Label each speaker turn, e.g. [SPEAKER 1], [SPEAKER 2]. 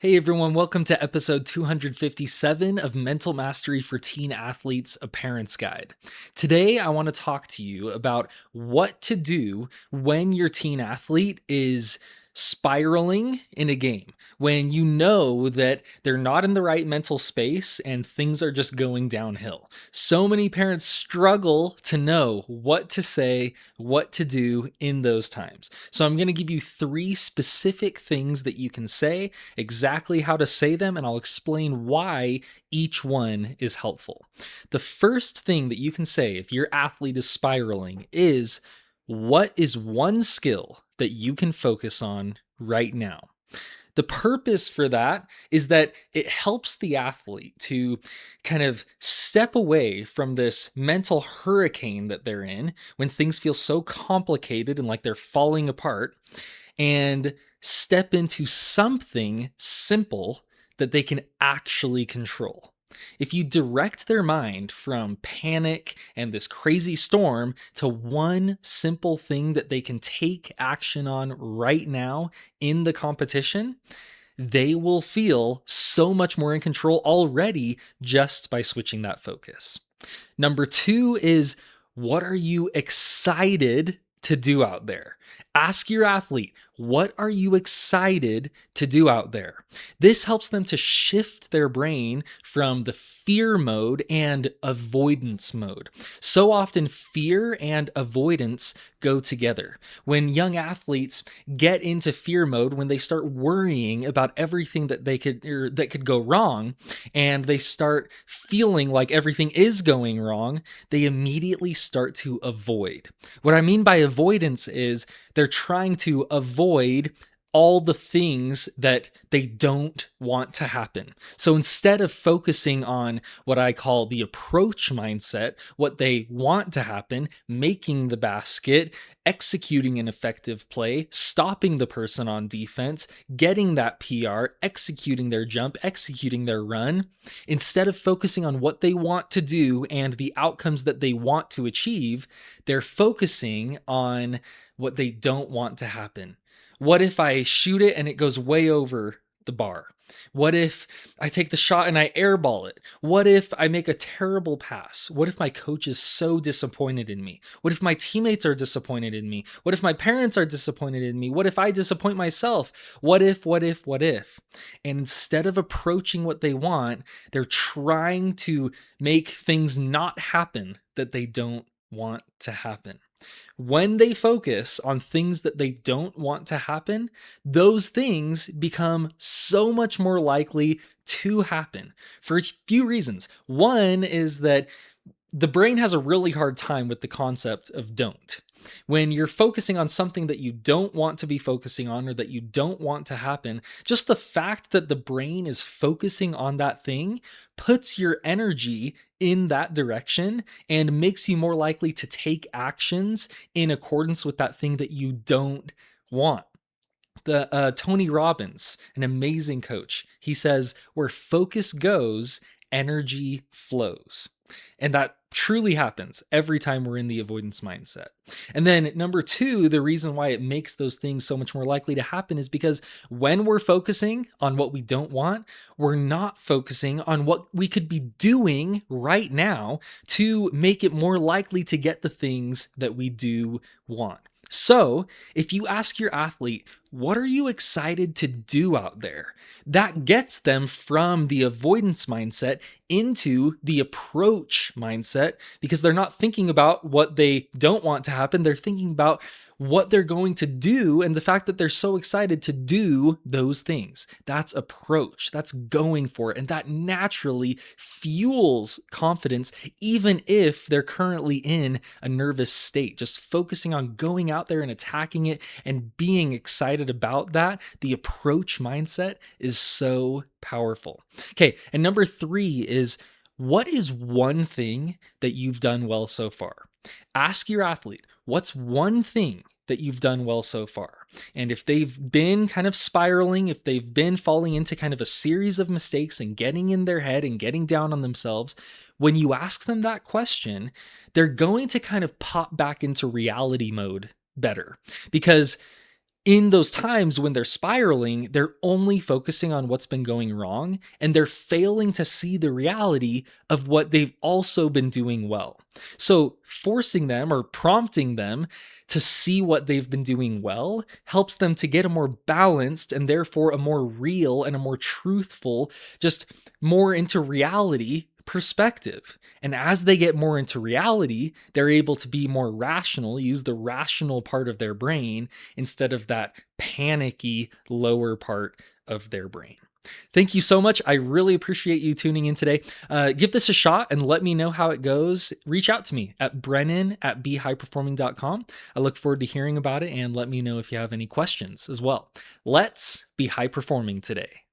[SPEAKER 1] Hey everyone, welcome to episode 257 of Mental Mastery for Teen Athletes, a Parent's Guide. Today, I want to talk to you about what to do when your teen athlete is spiraling in a game, when you know that they're not in the right mental space and things are just going downhill. So many parents struggle to know what to say, what to do in those times. So I'm going to give you 3 specific things that you can say, exactly how to say them, and I'll explain why each one is helpful. The first thing that you can say if your athlete is spiraling is, what is one skill that you can focus on right now? The purpose for that is that it helps the athlete to kind of step away from this mental hurricane that they're in when things feel so complicated and like they're falling apart, and step into something simple that they can actually control. If you direct their mind from panic and this crazy storm to one simple thing that they can take action on right now in the competition, they will feel so much more in control already just by switching that focus. Number 2 is, what are you excited to do out there? Ask your athlete, what are you excited to do out there? This helps them to shift their brain from the fear mode and avoidance mode. So often, fear and avoidance go together. When young athletes get into fear mode, when they start worrying about everything that that could go wrong, and they start feeling like everything is going wrong, they immediately start to avoid. What I mean by avoidance is they're trying to avoid all the things that they don't want to happen. So instead of focusing on what I call the approach mindset, what they want to happen, making the basket, executing an effective play, stopping the person on defense, getting that PR, executing their jump, executing their run, instead of focusing on what they want to do and the outcomes that they want to achieve, they're focusing on what they don't want to happen. What if I shoot it and it goes way over the bar? What if I take the shot and I airball it? What if I make a terrible pass? What if my coach is so disappointed in me? What if my teammates are disappointed in me? What if my parents are disappointed in me? What if I disappoint myself? What if? And instead of approaching what they want, they're trying to make things not happen that they don't want to happen. When they focus on things that they don't want to happen, those things become so much more likely to happen for a few reasons. One is that the brain has a really hard time with the concept of don't. When you're focusing on something that you don't want to be focusing on or that you don't want to happen, just the fact that the brain is focusing on that thing puts your energy in that direction and makes you more likely to take actions in accordance with that thing that you don't want. Tony Robbins, an amazing coach, he says, where focus goes, energy flows. And that truly happens every time we're in the avoidance mindset. And then number 2, the reason why it makes those things so much more likely to happen is because when we're focusing on what we don't want, we're not focusing on what we could be doing right now to make it more likely to get the things that we do want. So, if you ask your athlete, what are you excited to do out there? That gets them from the avoidance mindset into the approach mindset, because they're not thinking about what they don't want to happen. They're thinking about what they're going to do and the fact that they're so excited to do those things. That's approach. That's going for it. And that naturally fuels confidence, even if they're currently in a nervous state. Just focusing on going out there and attacking it and being excited about that, the approach mindset is so powerful. Okay, and number 3 is, what is one thing that you've done well so far? Ask your athlete, what's one thing that you've done well so far? And if they've been kind of spiraling, if they've been falling into kind of a series of mistakes and getting in their head and getting down on themselves, when you ask them that question, they're going to kind of pop back into reality mode better, because In those times when they're spiraling, they're only focusing on what's been going wrong and they're failing to see the reality of what they've also been doing well. So, forcing them or prompting them to see what they've been doing well helps them to get a more balanced and therefore a more real and a more truthful, just more into reality perspective. And as they get more into reality, they're able to be more rational, use the rational part of their brain instead of that panicky lower part of their brain. Thank you so much. I really appreciate you tuning in today. Give this a shot and let me know how it goes. Reach out to me at brennan@behighperforming.com. I look forward to hearing about it and let me know if you have any questions as well. Let's be high performing today.